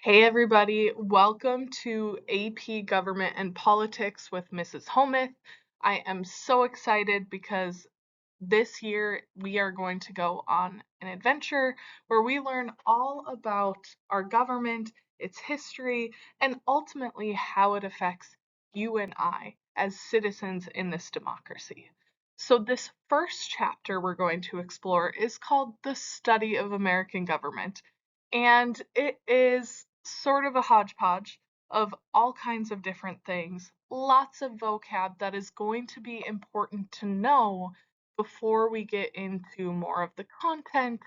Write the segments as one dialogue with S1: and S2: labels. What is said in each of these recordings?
S1: Hey everybody, welcome to AP Government and Politics with Mrs. Hometh. I am so excited because this year we are going to go on an adventure where we learn all about our government, its history, and ultimately how it affects you and I as citizens in this democracy. So this first chapter we're going to explore is called The Study of American Government, and it is sort of a hodgepodge of all kinds of different things, lots of vocab that is going to be important to know before we get into more of the content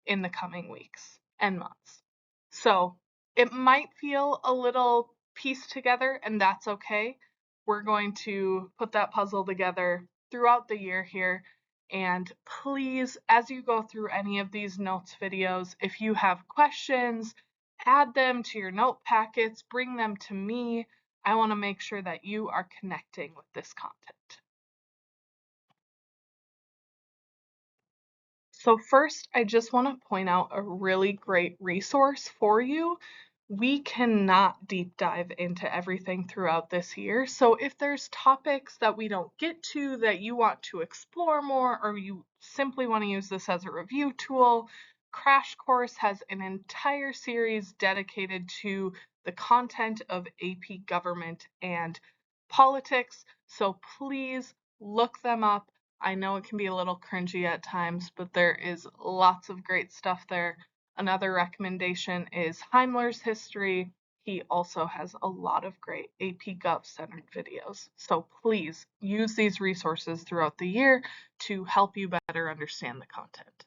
S1: in the coming weeks and months. So it might feel a little pieced together, and that's okay. We're going to put that puzzle together throughout the year here. And please, as you go through any of these notes videos, if you have questions, add them to your note packets, bring them to me. I want to make sure that you are connecting with this content. So first, I just want to point out a really great resource for you. We cannot deep dive into everything throughout this year. So if there's topics that we don't get to that you want to explore more, or you simply want to use this as a review tool, Crash Course has an entire series dedicated to the content of AP Government and Politics. So please look them up. I know it can be a little cringy at times, but there is lots of great stuff there. Another recommendation is Heimler's History. He also has a lot of great AP Gov centered videos. So please use these resources throughout the year to help you better understand the content.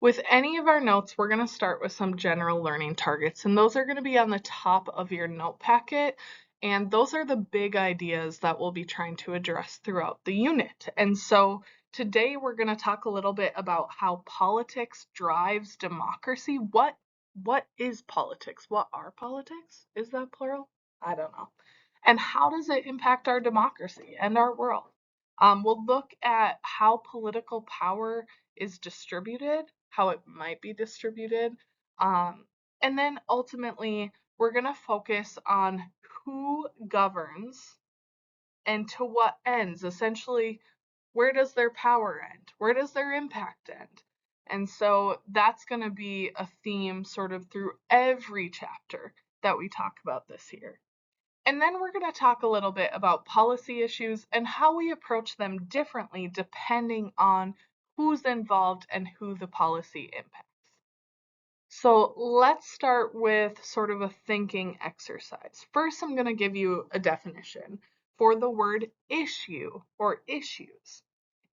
S1: With any of our notes, we're going to start with some general learning targets, and those are going to be on the top of your note packet. And those are the big ideas that we'll be trying to address throughout the unit. And so today we're going to talk a little bit about how politics drives democracy. What is politics? What are politics? Is that plural? I don't know. And how does it impact our democracy and our world? We'll look at how political power is distributed, how it might be distributed, and then ultimately we're going to focus on who governs and to what ends. Essentially, where does their power end? Where does their impact end? And so that's going to be a theme sort of through every chapter that we talk about this year. And then we're going to talk a little bit about policy issues and how we approach them differently depending on who's involved and who the policy impacts. So let's start with sort of a thinking exercise. First, I'm going to give you a definition for the word issue or issues.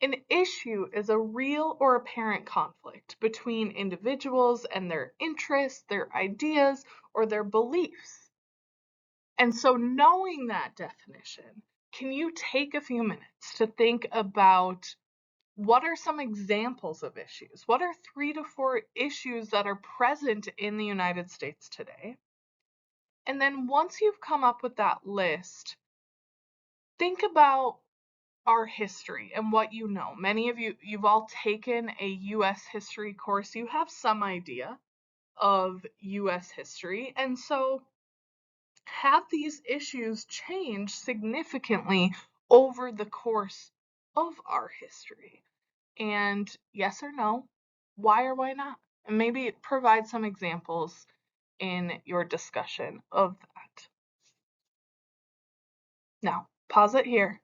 S1: An issue is a real or apparent conflict between individuals and their interests, their ideas, or their beliefs. And so knowing that definition, can you take a few minutes to think about what are some examples of issues? What are 3 to 4 issues that are present in the United States today? And then once you've come up with that list, think about our history and what you know. Many of you, you've all taken a US history course. You have some idea of US history. And so have these issues changed significantly over the course of our history? And yes or no, why or why not? And maybe provide some examples in your discussion of that. Now, pause it here.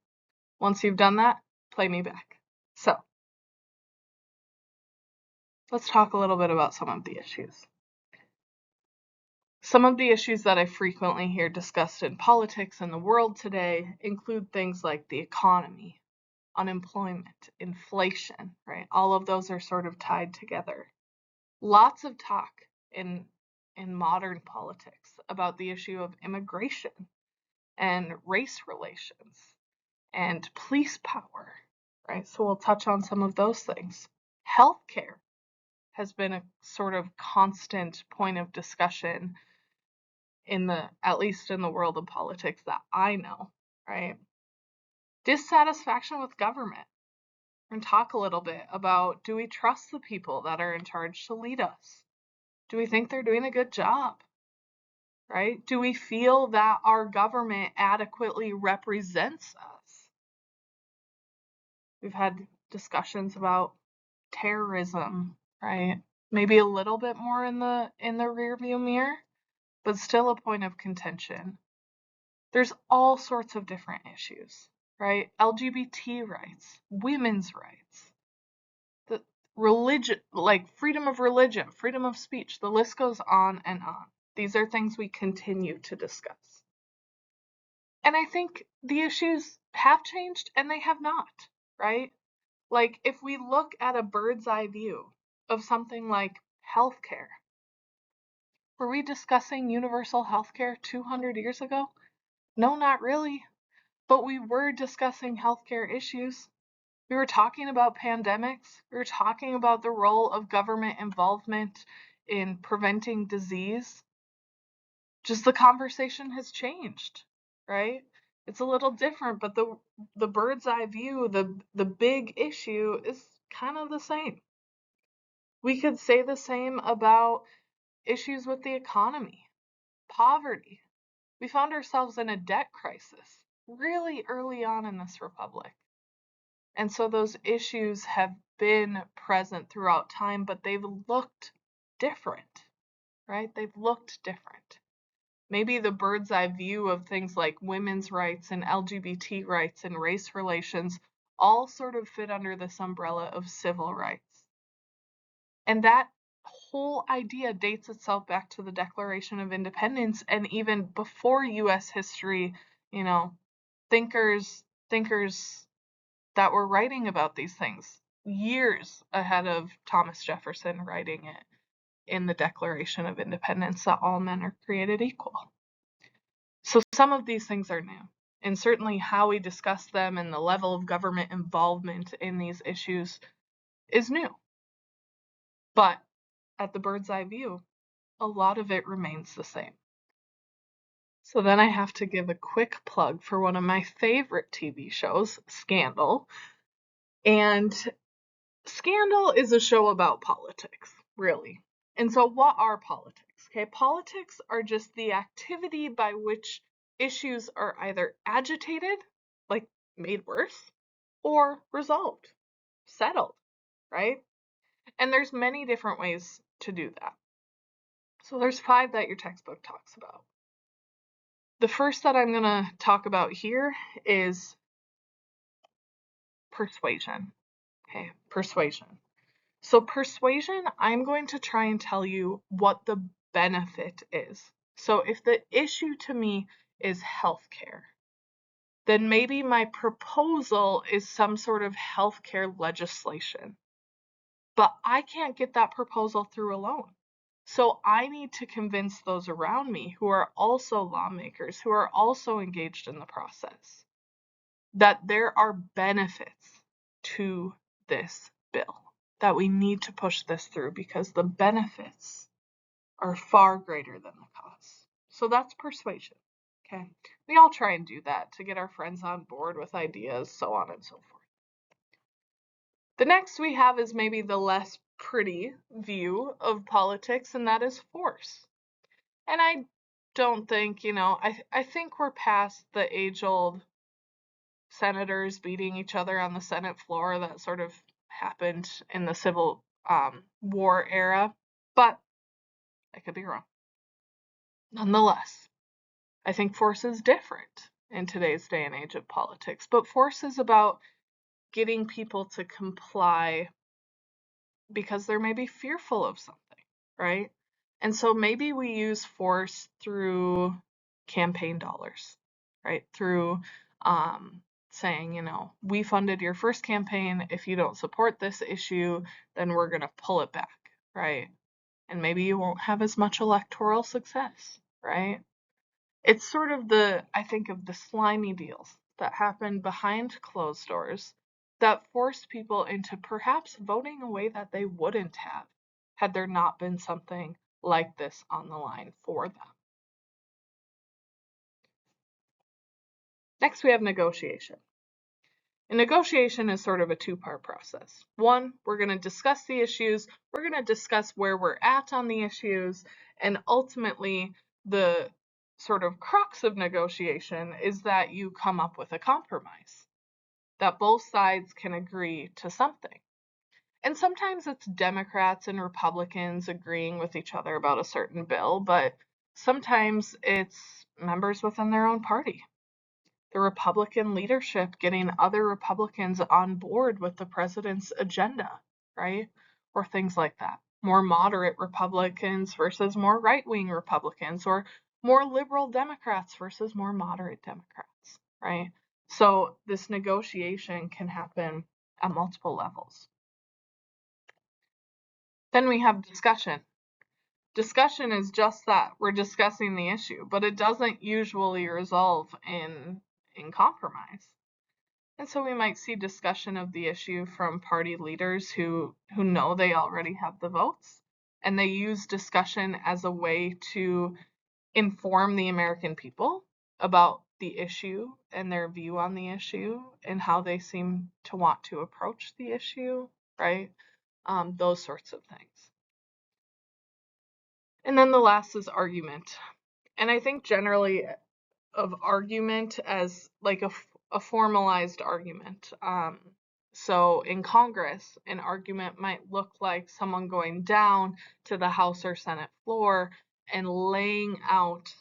S1: Once you've done that, play me back. So, let's talk a little bit about some of the issues. Some of the issues that I frequently hear discussed in politics and the world today include things like the economy, unemployment, inflation, right? All of those are sort of tied together. Lots of talk in modern politics about the issue of immigration and race relations and police power, right? So we'll touch on some of those things. Healthcare has been a sort of constant point of discussion at least in the world of politics that I know, right? Dissatisfaction with government. And talk a little bit about, do we trust the people that are in charge to lead us? Do we think they're doing a good job? right? Do we feel that our government adequately represents us? We've had discussions about terrorism, right? Maybe a little bit more in the rearview mirror, but still a point of contention. There's all sorts of different issues, right? LGBT rights, women's rights, the religion, like freedom of religion, freedom of speech, the list goes on and on. These are things we continue to discuss. And I think the issues have changed and they have not, right? Like if we look at a bird's eye view of something like healthcare, were we discussing universal healthcare 200 years ago? No, not really. But we were discussing healthcare issues. We were talking about pandemics. We were talking about the role of government involvement in preventing disease. Just the conversation has changed, right? It's a little different, but the bird's eye view, the big issue is kind of the same. We could say the same about issues with the economy, poverty. We found ourselves in a debt crisis really early on in this republic. And so those issues have been present throughout time, but they've looked different, right? They've looked different. Maybe the bird's eye view of things like women's rights and LGBT rights and race relations all sort of fit under this umbrella of civil rights. And that whole idea dates itself back to the Declaration of Independence, and even before US history, you know, thinkers that were writing about these things years ahead of Thomas Jefferson writing it in the Declaration of Independence, that all men are created equal. So some of these things are new, and certainly how we discuss them and the level of government involvement in these issues is new. But at the bird's eye view, a lot of it remains the same. So then I have to give a quick plug for one of my favorite TV shows, Scandal. And Scandal is a show about politics, really. And so what are politics? Okay, politics are just the activity by which issues are either agitated, like made worse, or resolved, settled, right? And there's many different ways to do that. So there's 5 that your textbook talks about. The first that I'm going to talk about here is persuasion. Okay, persuasion. So persuasion, I'm going to try and tell you what the benefit is. So if the issue to me is healthcare, then maybe my proposal is some sort of healthcare legislation. But I can't get that proposal through alone. So I need to convince those around me who are also lawmakers, who are also engaged in the process, that there are benefits to this bill, that we need to push this through because the benefits are far greater than the costs. So that's persuasion. Okay. We all try and do that to get our friends on board with ideas, so on and so forth. The next we have is maybe the less pretty view of politics, and that is force. And I don't think, I think we're past the age-old senators beating each other on the Senate floor that sort of happened in the Civil War era, but I could be wrong. Nonetheless, I think force is different in today's day and age of politics, but force is about getting people to comply because they're maybe fearful of something, right? And so maybe we use force through campaign dollars, right? Through saying, we funded your first campaign. If you don't support this issue, then we're going to pull it back, right? And maybe you won't have as much electoral success, right? It's sort of I think of the slimy deals that happen behind closed doors that force people into perhaps voting a way that they wouldn't have had there not been something like this on the line for them. Next, we have negotiation. And negotiation is sort of a 2-part process. 1, we're going to discuss the issues, we're going to discuss where we're at on the issues, and ultimately the sort of crux of negotiation is that you come up with a compromise, that both sides can agree to something. And sometimes it's Democrats and Republicans agreeing with each other about a certain bill, but sometimes it's members within their own party. The Republican leadership getting other Republicans on board with the president's agenda, right? Or things like that. More moderate Republicans versus more right-wing Republicans, or more liberal Democrats versus more moderate Democrats, right? So this negotiation can happen at multiple levels. Then we have discussion. Discussion is just that. We're discussing the issue, but it doesn't usually resolve in compromise. And so we might see discussion of the issue from party leaders who know they already have the votes, and they use discussion as a way to inform the American people about the issue and their view on the issue and how they seem to want to approach the issue, right? Those sorts of things. And then the last is argument. And I think generally of argument as like a formalized argument. So in Congress, an argument might look like someone going down to the House or Senate floor and laying out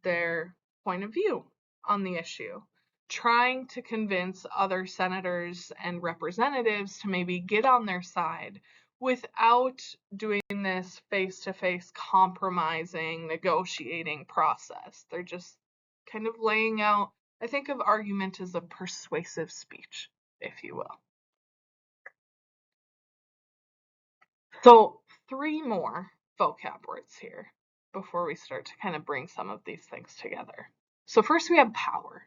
S1: their point of view on the issue, trying to convince other senators and representatives to maybe get on their side without doing this face-to-face compromising, negotiating process. They're just kind of laying out, I think of argument as a persuasive speech, if you will. So 3 more vocab words here before we start to kind of bring some of these things together. So first we have power.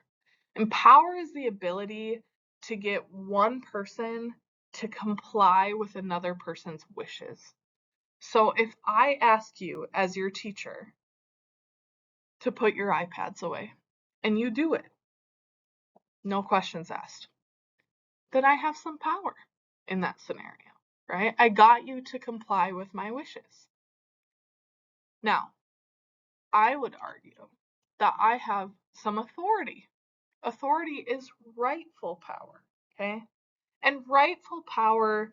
S1: And power is the ability to get one person to comply with another person's wishes. So if I ask you as your teacher to put your iPads away and you do it, no questions asked, then I have some power in that scenario, right? I got you to comply with my wishes. Now, I would argue that I have some authority. Authority is rightful power, okay? And rightful power,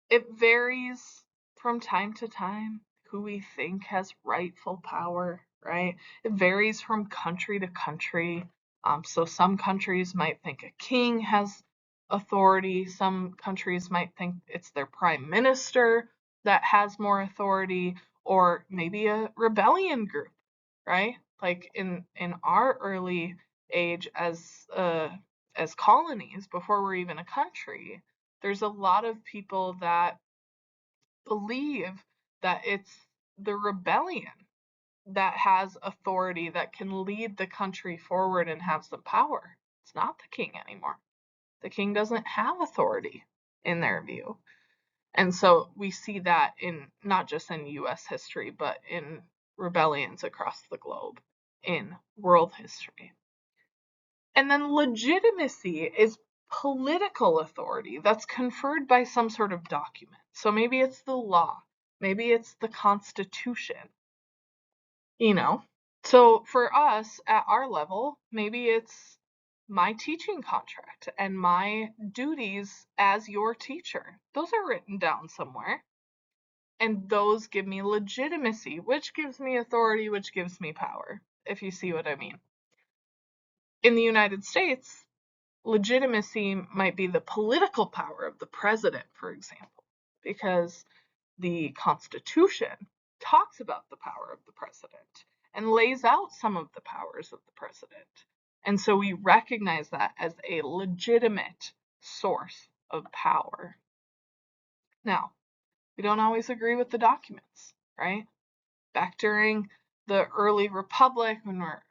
S1: it varies from time to time who we think has rightful power, right? It varies from country to country. So some countries might think a king has authority. Some countries might think it's their prime minister that has more authority, or maybe a rebellion group, right? Like in our early age as colonies, before we're even a country, there's a lot of people that believe that it's the rebellion that has authority that can lead the country forward and have some power. It's not the king anymore. The king doesn't have authority in their view. And so we see that in not just in US history, but in rebellions across the globe, in world history. And then legitimacy is political authority that's conferred by some sort of document. So maybe it's the law, maybe it's the Constitution, you know. So for us at our level, maybe it's my teaching contract and my duties as your teacher. Those are written down somewhere. And those give me legitimacy, which gives me authority, which gives me power, if you see what I mean. In the United States, legitimacy might be the political power of the president, for example, because the Constitution talks about the power of the president and lays out some of the powers of the president. And so we recognize that as a legitimate source of power. Now, we don't always agree with the documents, right? Back during the early republic, when we're,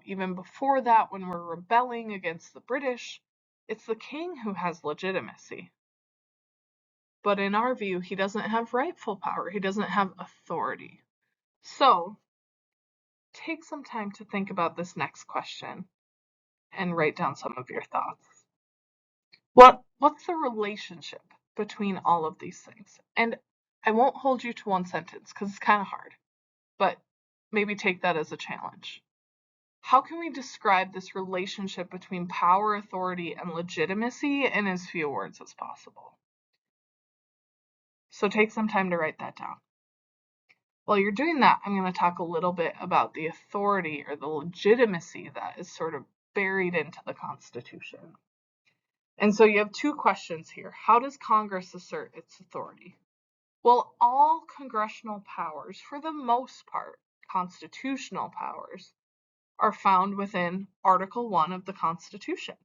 S1: even before that, when we're rebelling against the British, it's the king who has legitimacy. But in our view, he doesn't have rightful power. He doesn't have authority. So take some time to think about this next question and write down some of your thoughts. What's the relationship between all of these things? And I won't hold you to one sentence because it's kind of hard, but maybe take that as a challenge. How can we describe this relationship between power, authority, and legitimacy in as few words as possible? So take some time to write that down. While you're doing that, I'm going to talk a little bit about the authority or the legitimacy that is sort of buried into the Constitution. And so you have two questions here. How does Congress assert its authority? Well, all congressional powers, for the most part, constitutional powers, are found within Article 1 of the Constitution.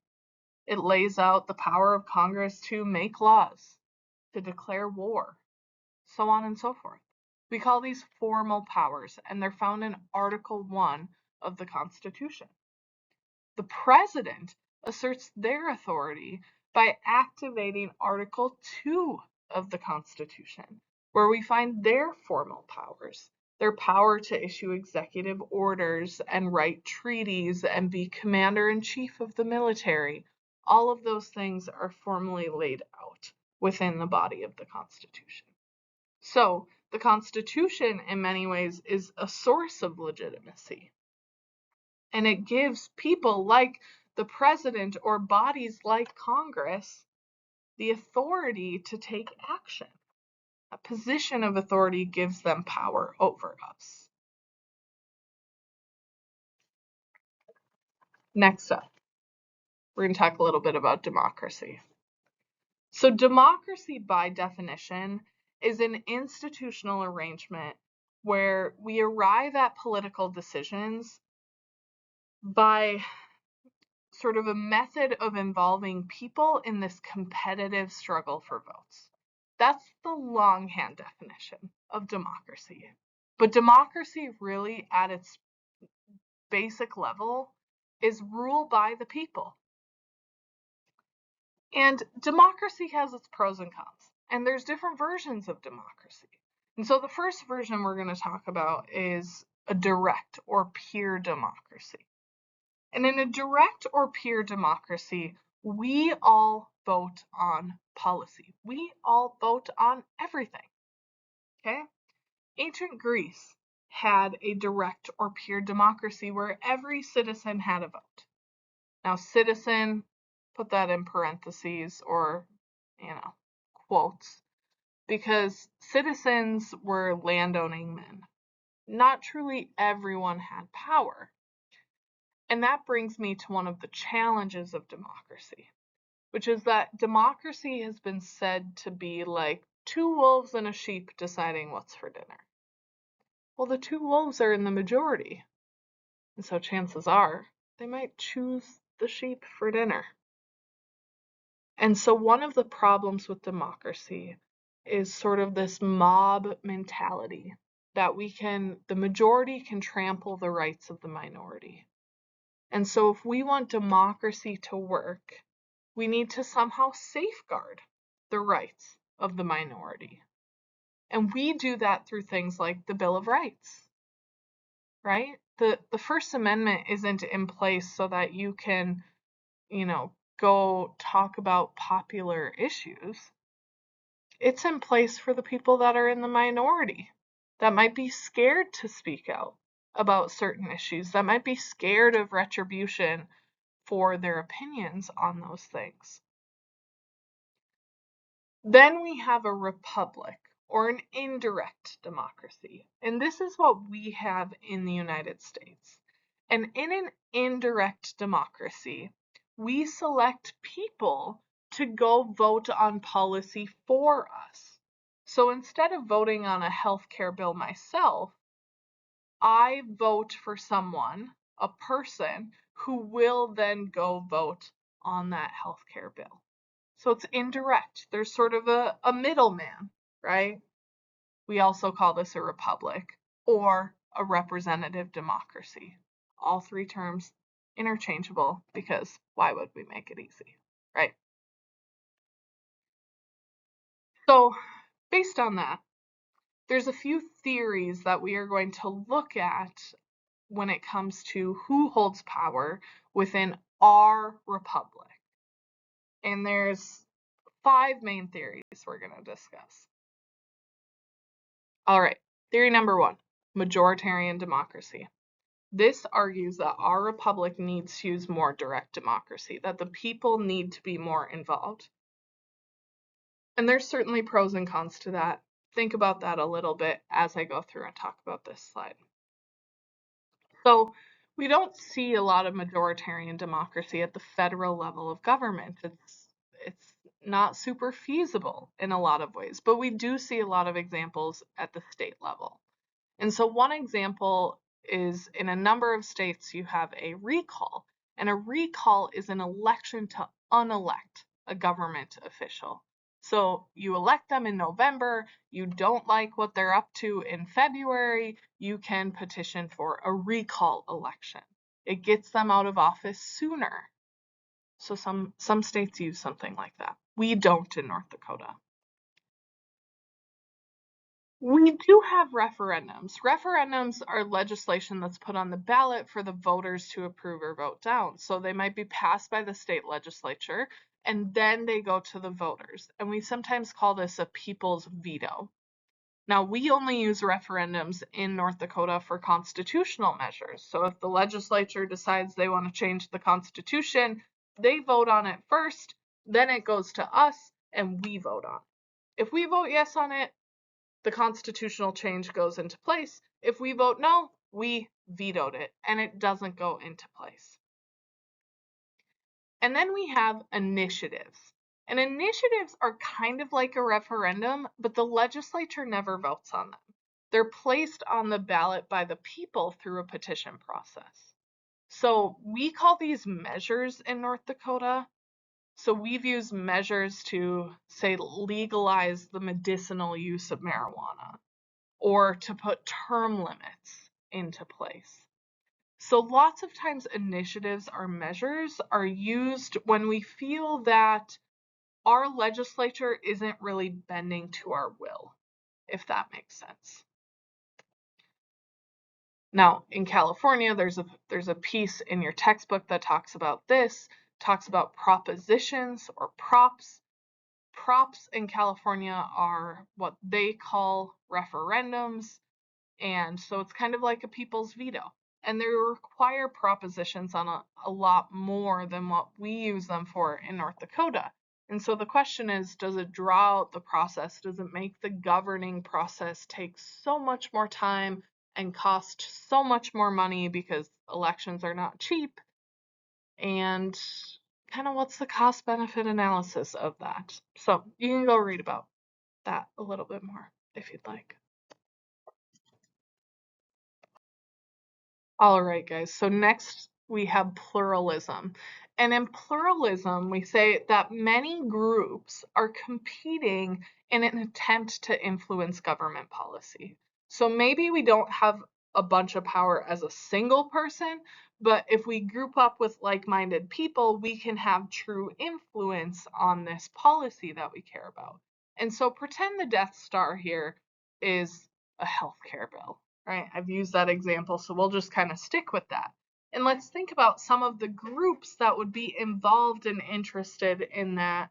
S1: It lays out the power of Congress to make laws, to declare war, so on and so forth. We call these formal powers, and they're found in Article 1 of the Constitution. The president asserts their authority by activating Article 2 of the Constitution, where we find their formal powers, their power to issue executive orders and write treaties and be commander-in-chief of the military. All of those things are formally laid out within the body of the Constitution. So the Constitution, in many ways, is a source of legitimacy. And it gives people like the president or bodies like Congress the authority to take action. A position of authority gives them power over us. Next up, we're going to talk a little bit about democracy. So democracy, by definition, is an institutional arrangement where we arrive at political decisions by sort of a method of involving people in this competitive struggle for votes. That's the longhand definition of democracy. But democracy really at its basic level is rule by the people. And democracy has its pros and cons, and there's different versions of democracy. And so the first version we're going to talk about is a direct or peer democracy. And in a direct or peer democracy, we all vote on policy. We all vote on everything. Okay? Ancient Greece had a direct or peer democracy where every citizen had a vote. Now, citizen, put that in parentheses or, quotes, because citizens were landowning men. Not truly everyone had power. And that brings me to one of the challenges of democracy, which is that democracy has been said to be like two wolves and a sheep deciding what's for dinner. Well, the two wolves are in the majority, and so chances are they might choose the sheep for dinner. And so one of the problems with democracy is sort of this mob mentality that the majority can trample the rights of the minority. And so if we want democracy to work, we need to somehow safeguard the rights of the minority. And we do that through things like the Bill of Rights, right? The First Amendment isn't in place so that you can, go talk about popular issues. It's in place for the people that are in the minority, that might be scared to speak out about certain issues, that might be scared of retribution for their opinions on those things. Then we have a republic or an indirect democracy. And this is what we have in the United States. And in an indirect democracy, we select people to go vote on policy for us. So instead of voting on a healthcare bill myself, I vote for someone, a person, who will then go vote on that healthcare bill. So it's indirect. There's sort of a middleman, right? We also call this a republic or a representative democracy. All three terms interchangeable because why would we make it easy, right? So based on that, there's a few theories that we are going to look at when it comes to who holds power within our republic. And there's 5 main theories we're going to discuss. All right, theory number 1, majoritarian democracy. This argues that our republic needs to use more direct democracy, that the people need to be more involved. And there's certainly pros and cons to that. Think about that a little bit as I go through and talk about this slide. So we don't see a lot of majoritarian democracy at the federal level of government. It's not super feasible in a lot of ways, but we do see a lot of examples at the state level. And so one example is in a number of states you have a recall, and a recall is an election to unelect a government official. So you elect them in November, you don't like what they're up to in February, you can petition for a recall election. It gets them out of office sooner. So some states use something like that. We don't in North Dakota. We do have referendums. Referendums are legislation that's put on the ballot for the voters to approve or vote down. So they might be passed by the state legislature and then they go to the voters. And we sometimes call this a people's veto. Now, we only use referendums in North Dakota for constitutional measures. So if the legislature decides they want to change the Constitution, they vote on it first, then it goes to us and we vote on it. If we vote yes on it, the constitutional change goes into place. If we vote no, we vetoed it and it doesn't go into place. And then we have initiatives. And initiatives are kind of like a referendum, but the legislature never votes on them. They're placed on the ballot by the people through a petition process. So we call these measures in North Dakota. So we've used measures to, say, legalize the medicinal use of marijuana, or to put term limits into place. So lots of times initiatives or measures are used when we feel that our legislature isn't really bending to our will, if that makes sense. Now, in California, there's a piece in your textbook that talks about this, talks about propositions or props. Props in California are what they call referendums. And so it's kind of like a people's veto. And they require propositions on a lot more than what we use them for in North Dakota. And so the question is, does it draw out the process? Does it make the governing process take so much more time and cost so much more money because elections are not cheap? And kind of what's the cost benefit analysis of that? So you can go read about that a little bit more if you'd like. All right, guys. So next we have pluralism. And in pluralism, we say that many groups are competing in an attempt to influence government policy. So maybe we don't have a bunch of power as a single person, but if we group up with like-minded people, we can have true influence on this policy that we care about. And so pretend the Death Star here is a healthcare bill. Right? I've used that example, so we'll just kind of stick with that. And let's think about some of the groups that would be involved and interested in that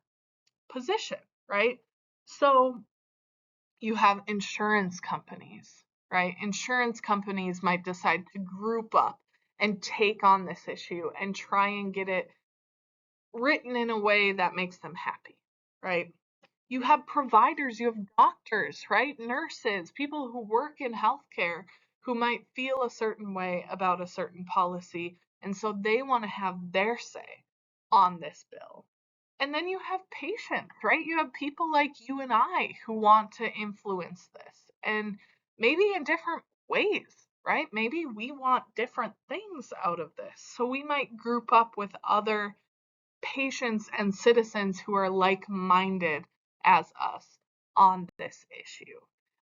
S1: position, right? So you have insurance companies, right? Insurance companies might decide to group up and take on this issue and try and get it written in a way that makes them happy, right? You have providers, you have doctors, right? Nurses, people who work in healthcare who might feel a certain way about a certain policy, and so they want to have their say on this bill. And then you have patients, right? You have people like you and I who want to influence this, and maybe in different ways, right? Maybe we want different things out of this. So we might group up with other patients and citizens who are like-minded as us on this issue,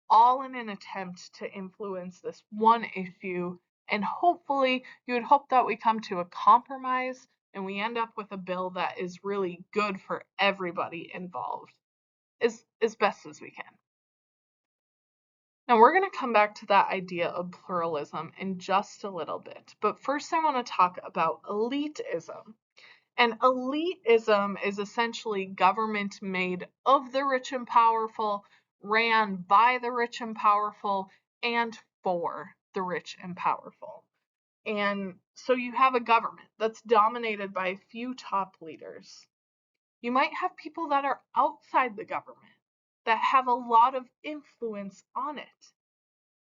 S1: all in an attempt to influence this one issue. And hopefully, you would hope that we come to a compromise and we end up with a bill that is really good for everybody involved as best as we can. Now, we're going to come back to that idea of pluralism in just a little bit. But first, I want to talk about elitism. And elitism is essentially government made of the rich and powerful, ran by the rich and powerful, and for the rich and powerful. And so you have a government that's dominated by a few top leaders. You might have people that are outside the government that have a lot of influence on it.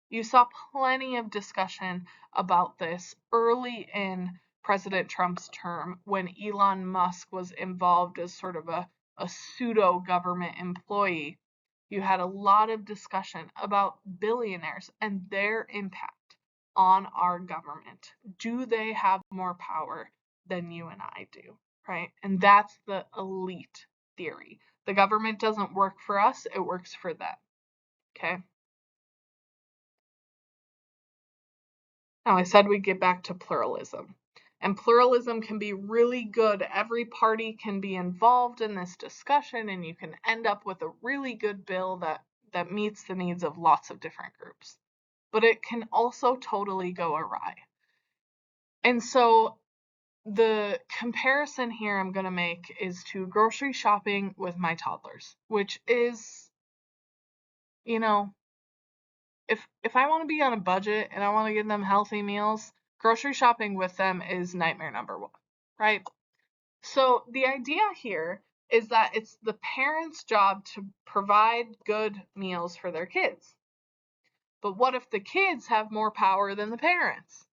S1: You saw plenty of discussion about this early in President Trump's term when Elon Musk was involved as sort of a pseudo government employee. You had a lot of discussion about billionaires and their impact on our government. Do they have more power than you and I do? Right? And that's the elite theory. The government doesn't work for us, it works for them. Okay? Now, I said we'd get back to pluralism. And pluralism can be really good. Every party can be involved in this discussion, and you can end up with a really good bill that meets the needs of lots of different groups. But it can also totally go awry. And so the comparison here I'm going to make is to grocery shopping with my toddlers, which is, you know, if I want to be on a budget and I want to give them healthy meals, grocery shopping with them is nightmare number one, right? So the idea here is that it's the parents' job to provide good meals for their kids. But what if the kids have more power than the parents?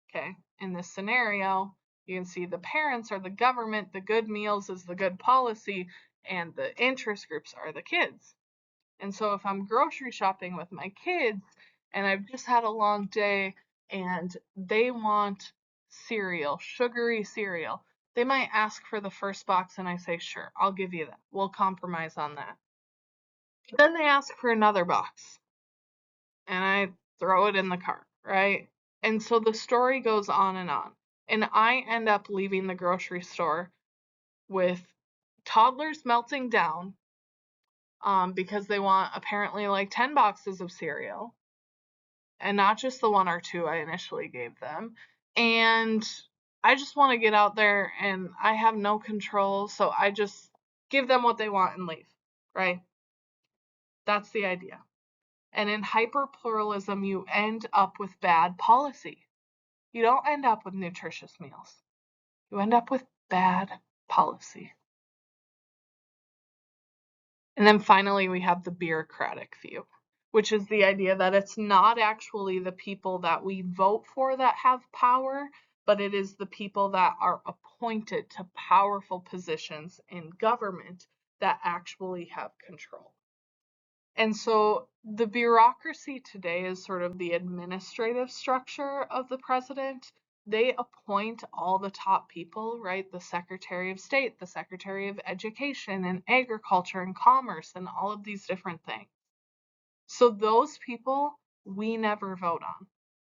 S1: Okay, in this scenario, you can see the parents are the government, the good meals is the good policy, and the interest groups are the kids. And so if I'm grocery shopping with my kids and I've just had a long day and they want cereal, sugary cereal, they might ask for the first box and I say, sure, I'll give you that. We'll compromise on that. But then they ask for another box and I throw it in the cart, right? And so the story goes on. And I end up leaving the grocery store with toddlers melting down because they want apparently like 10 boxes of cereal and not just the one or two I initially gave them. And I just want to get out there and I have no control, so I just give them what they want and leave, right? That's the idea. And in hyperpluralism, you end up with bad policy. You don't end up with nutritious meals. You end up with bad policy. And then finally, we have the bureaucratic view, which is the idea that it's not actually the people that we vote for that have power, but it is the people that are appointed to powerful positions in government that actually have control. And so the bureaucracy today is sort of the administrative structure of the president. They appoint all the top people, right? The Secretary of State, the Secretary of Education and Agriculture and Commerce and all of these different things. So those people we never vote on.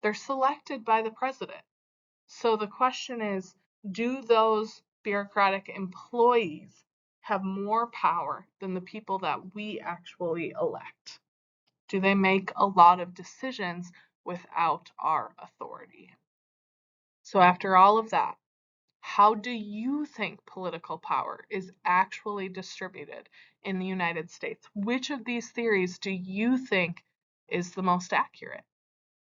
S1: They're selected by the president. So the question is, do those bureaucratic employees have more power than the people that we actually elect? Do they make a lot of decisions without our authority? So after all of that, how do you think political power is actually distributed in the United States? Which of these theories do you think is the most accurate?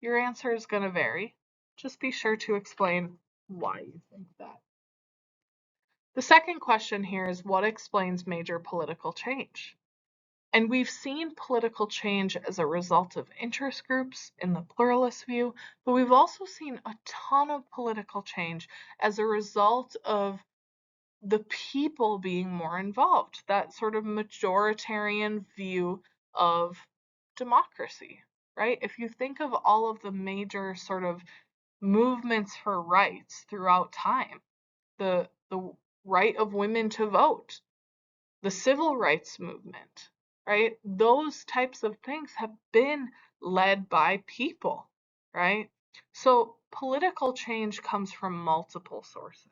S1: Your answer is going to vary. Just be sure to explain why you think that. The second question here is, what explains major political change? And we've seen political change as a result of interest groups in the pluralist view, but we've also seen a ton of political change as a result of the people being more involved, that sort of majoritarian view of democracy, right? If you think of all of the major sort of movements for rights throughout time, the right of women to vote, the civil rights movement, right? Those types of things have been led by people, right? So political change comes from multiple sources.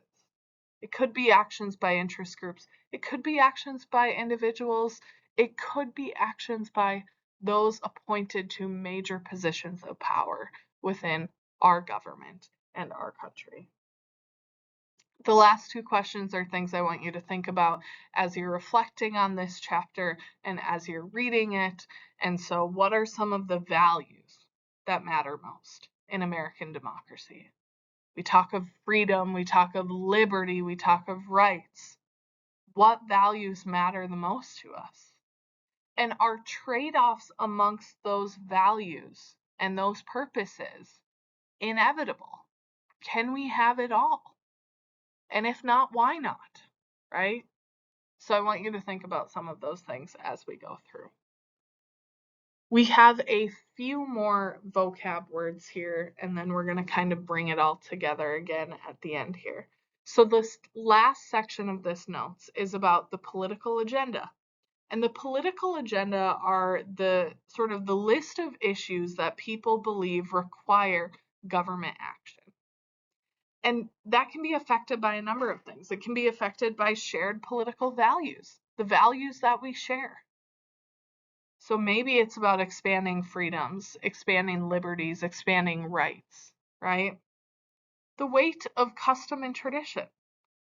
S1: It could be actions by interest groups. It could be actions by individuals. It could be actions by those appointed to major positions of power within our government and our country. The last two questions are things I want you to think about as you're reflecting on this chapter and as you're reading it. And so, what are some of the values that matter most in American democracy. We talk of freedom, we talk of liberty, we talk of rights. What values matter the most to us? And are trade-offs amongst those values and those purposes inevitable? Can we have it all? And if not, why not? Right? So I want you to think about some of those things as we go through. We have a few more vocab words here, and then we're going to kind of bring it all together again at the end here. So this last section of this notes is about the political agenda. And the political agenda are the sort of the list of issues that people believe require government action. And that can be affected by a number of things. It can be affected by shared political values, the values that we share. So maybe it's about expanding freedoms, expanding liberties, expanding rights, right? The weight of custom and tradition.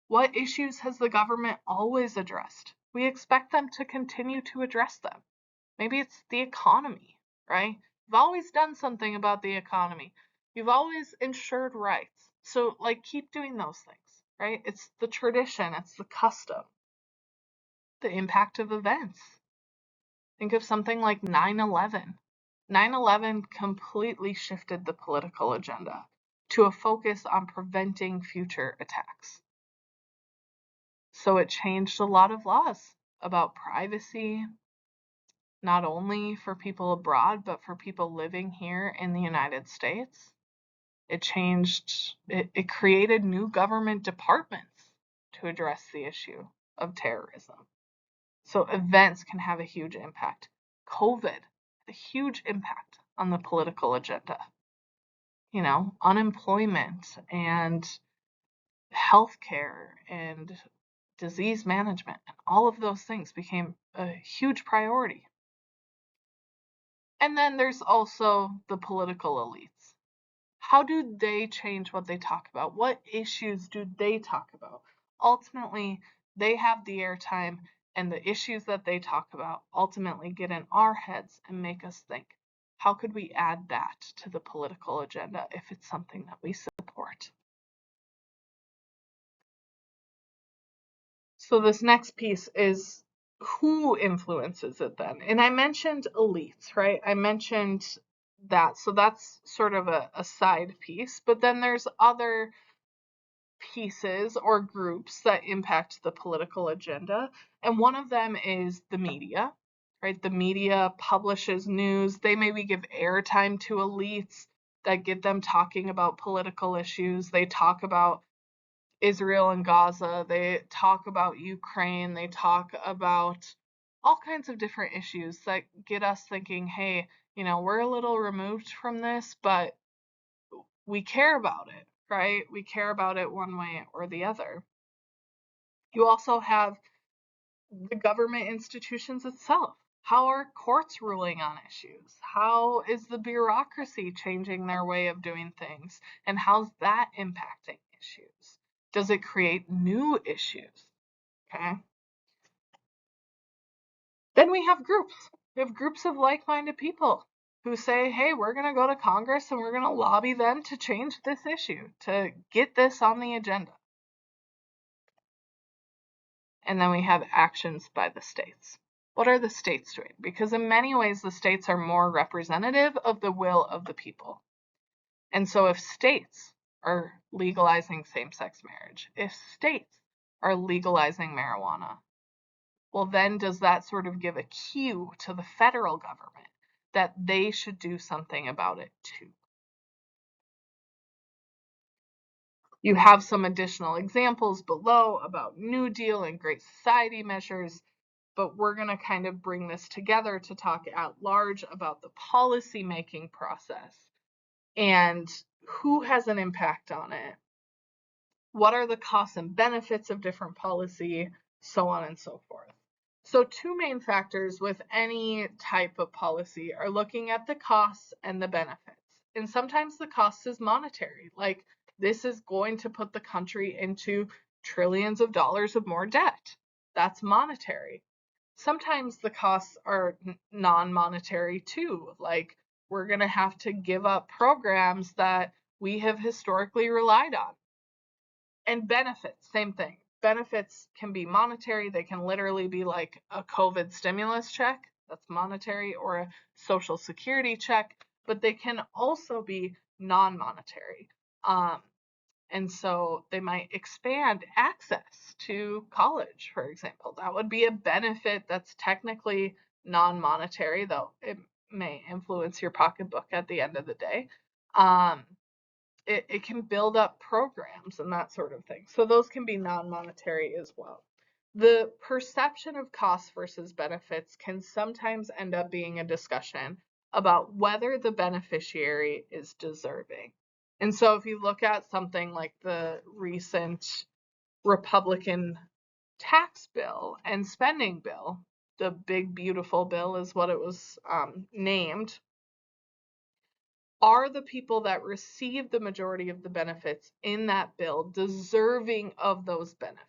S1: What issues has the government always addressed? We expect them to continue to address them. Maybe it's the economy, right? You've always done something about the economy. You've always ensured rights. So, like, keep doing those things, right? It's the tradition, it's the custom. The impact of events. Think of something like 9/11. 9/11 completely shifted the political agenda to a focus on preventing future attacks. So it changed a lot of laws about privacy, not only for people abroad, but for people living here in the United States. It created new government departments to address the issue of terrorism. So events can have a huge impact. COVID had a huge impact on the political agenda. You know, unemployment and healthcare and disease management, and all of those things became a huge priority. And then there's also the political elites. How do they change what they talk about? What issues do they talk about? Ultimately, they have the airtime, and the issues that they talk about ultimately get in our heads and make us think, how could we add that to the political agenda if it's something that we support? So this next piece is who influences it then? And I mentioned elites, right? I mentioned that. So that's sort of a side piece. But then there's other pieces or groups that impact the political agenda. And one of them is the media, right? The media publishes news. They maybe give airtime to elites that get them talking about political issues. They talk about Israel and Gaza. They talk about Ukraine. They talk about all kinds of different issues that get us thinking, hey, you know, we're a little removed from this, but we care about it, right? We care about it one way or the other. You also have the government institutions itself. How are courts ruling on issues? How is the bureaucracy changing their way of doing things? And how's that impacting issues? Does it create new issues? Okay. Then we have groups. We have groups of like-minded people who say, hey, we're going to go to Congress and we're going to lobby them to change this issue, to get this on the agenda. And then we have actions by the states. What are the states doing? Because in many ways, the states are more representative of the will of the people. And so if states are legalizing same-sex marriage, if states are legalizing marijuana, well, then does that sort of give a cue to the federal government that they should do something about it too? You have some additional examples below about New Deal and Great Society measures, but we're going to kind of bring this together to talk at large about the policy-making process and who has an impact on it, what are the costs and benefits of different policy, so on and so forth. So two main factors with any type of policy are looking at the costs and the benefits. And sometimes the cost is monetary, like this is going to put the country into trillions of dollars of more debt. That's monetary. Sometimes the costs are non-monetary too, like we're going to have to give up programs that we have historically relied on. And benefits, same thing. Benefits can be monetary. They can literally be like a COVID stimulus check, that's monetary, or a social security check, but they can also be non-monetary. And so they might expand access to college, for example. That would be a benefit that's technically non-monetary, though it may influence your pocketbook at the end of the day. It can build up programs and that sort of thing. So those can be non-monetary as well. The perception of costs versus benefits can sometimes end up being a discussion about whether the beneficiary is deserving. And so if you look at something like the recent Republican tax bill and spending bill, the big beautiful bill is what it was named, are the people that receive the majority of the benefits in that bill deserving of those benefits?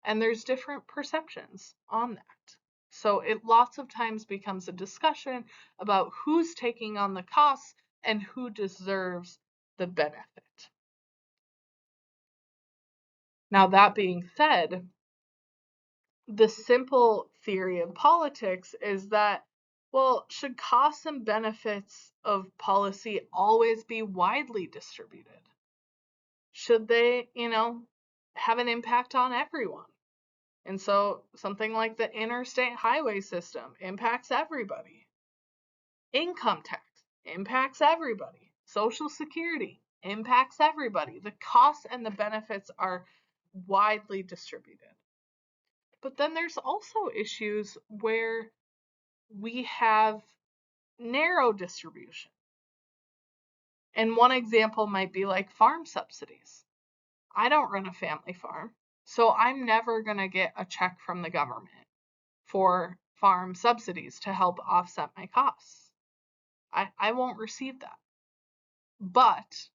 S1: And there's different perceptions on that. So it lots of times becomes a discussion about who's taking on the costs and who deserves the benefit. Now, that being said, the simple theory of politics is that, well, should costs and benefits of policy always be widely distributed? Should they, have an impact on everyone? And so something like the interstate highway system impacts everybody. Income tax impacts everybody. Social Security impacts everybody. The costs and the benefits are widely distributed. But then there's also issues where we have narrow distribution. And one example might be like farm subsidies. I don't run a family farm, so I'm never going to get a check from the government for farm subsidies to help offset my costs. I won't receive that. But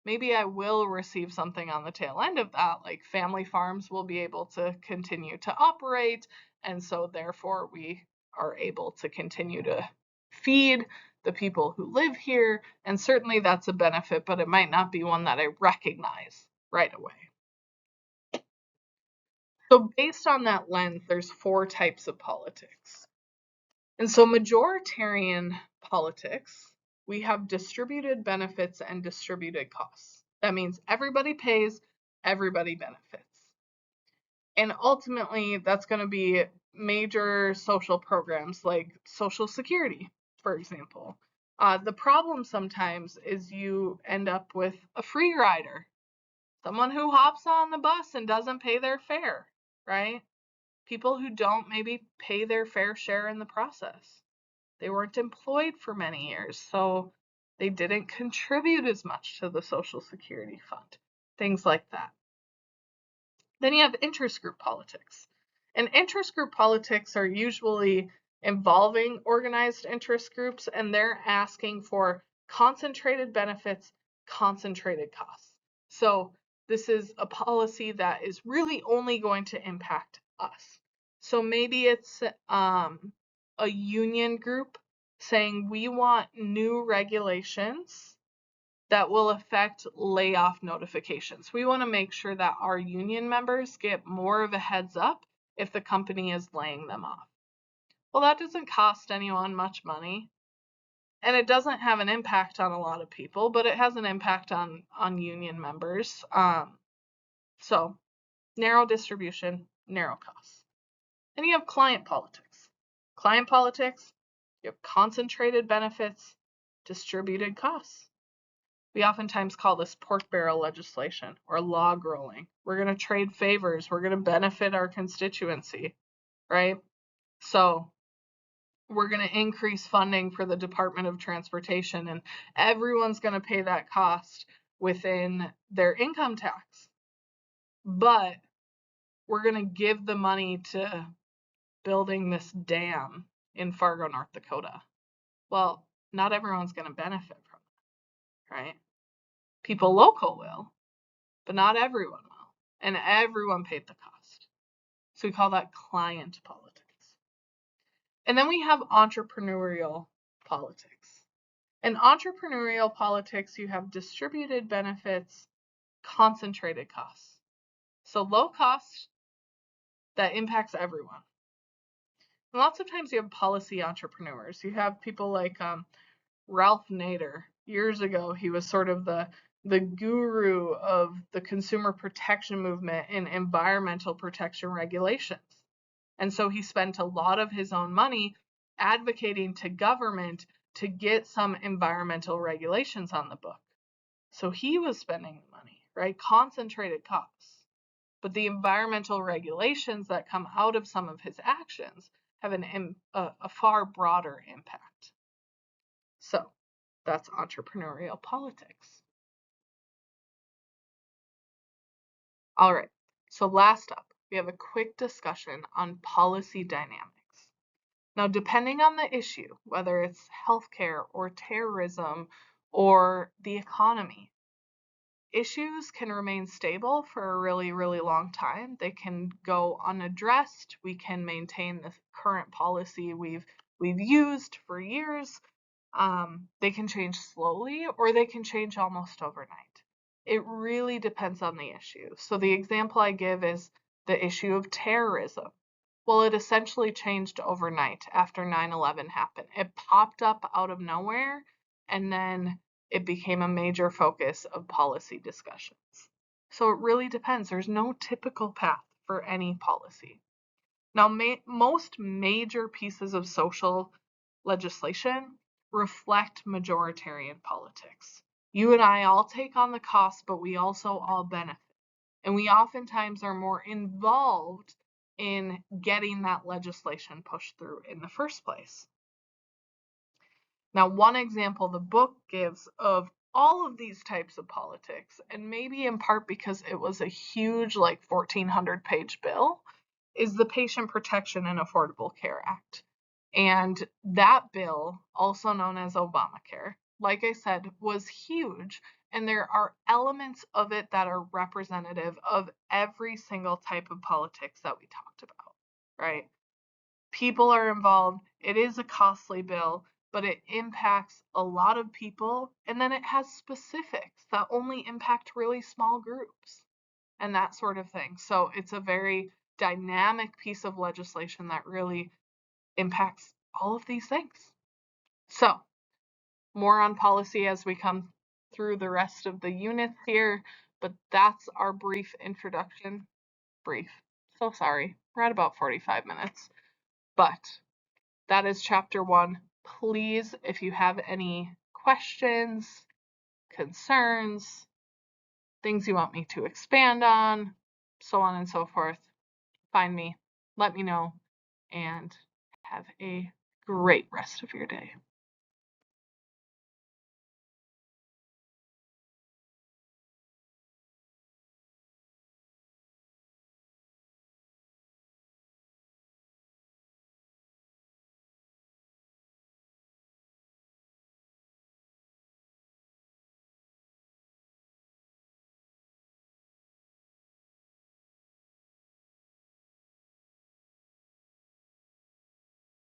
S1: maybe I will receive something on the tail end of that, like family farms will be able to continue to operate, and so therefore we are able to continue to feed the people who live here, and certainly that's a benefit, but it might not be one that I recognize right away. So based on that lens, there's 4 types of politics. And so majoritarian politics, we have distributed benefits and distributed costs. That means everybody pays, everybody benefits. And ultimately, that's going to be major social programs like Social Security, for example. The problem sometimes is you end up with a free rider, someone who hops on the bus and doesn't pay their fare, right? People who don't maybe pay their fair share in the process. They weren't employed for many years, so they didn't contribute as much to the Social Security fund, things like that. Then you have interest group politics. And interest group politics are usually involving organized interest groups, and they're asking for concentrated benefits, concentrated costs. So this is a policy that is really only going to impact us. So maybe it's a union group saying we want new regulations that will affect layoff notifications. We want to make sure that our union members get more of a heads up if the company is laying them off. Well, that doesn't cost anyone much money, and it doesn't have an impact on a lot of people, but it has an impact on union members. So narrow distribution, narrow costs. Then you have client politics. Client politics, you have concentrated benefits, distributed costs. We oftentimes call this pork barrel legislation or log rolling. We're going to trade favors. We're going to benefit our constituency, right? So we're going to increase funding for the Department of Transportation, and everyone's going to pay that cost within their income tax. But we're going to give the money to building this dam in Fargo, North Dakota. Well, not everyone's going to benefit from it, right? People local will, but not everyone will. And everyone paid the cost. So we call that client politics. And then we have entrepreneurial politics. In entrepreneurial politics, you have distributed benefits, concentrated costs. So low cost that impacts everyone. And lots of times you have policy entrepreneurs. You have people like Ralph Nader. Years ago, he was sort of the guru of the consumer protection movement in environmental protection regulations. And so he spent a lot of his own money advocating to government to get some environmental regulations on the book. So he was spending the money, right? Concentrated costs. But the environmental regulations that come out of some of his actions have a far broader impact. So that's entrepreneurial politics. All right, so last up, we have a quick discussion on policy dynamics. Now, depending on the issue, whether it's healthcare or terrorism or the economy, issues can remain stable for a really, really long time. They can go unaddressed. We can maintain the current policy we've used for years. They can change slowly or they can change almost overnight. It really depends on the issue. So the example I give is the issue of terrorism. Well, it essentially changed overnight after 9/11 happened. It popped up out of nowhere and then it became a major focus of policy discussions. So it really depends. There's no typical path for any policy. Now, most major pieces of social legislation reflect majoritarian politics. You and I all take on the cost, but we also all benefit. And we oftentimes are more involved in getting that legislation pushed through in the first place. Now, one example the book gives of all of these types of politics, and maybe in part because it was a huge, like 1,400-page bill, is the Patient Protection and Affordable Care Act. And that bill, also known as Obamacare, like I said, was huge. And there are elements of it that are representative of every single type of politics that we talked about, right? People are involved. It is a costly bill, but it impacts a lot of people. And then it has specifics that only impact really small groups and that sort of thing. So it's a very dynamic piece of legislation that really impacts all of these things. So more on policy as we come through the rest of the units here, but that's our brief introduction. Brief. So sorry. We're at about 45 minutes, but that is chapter 1. Please, if you have any questions, concerns, things you want me to expand on, so on and so forth, find me, let me know, and have a great rest of your day.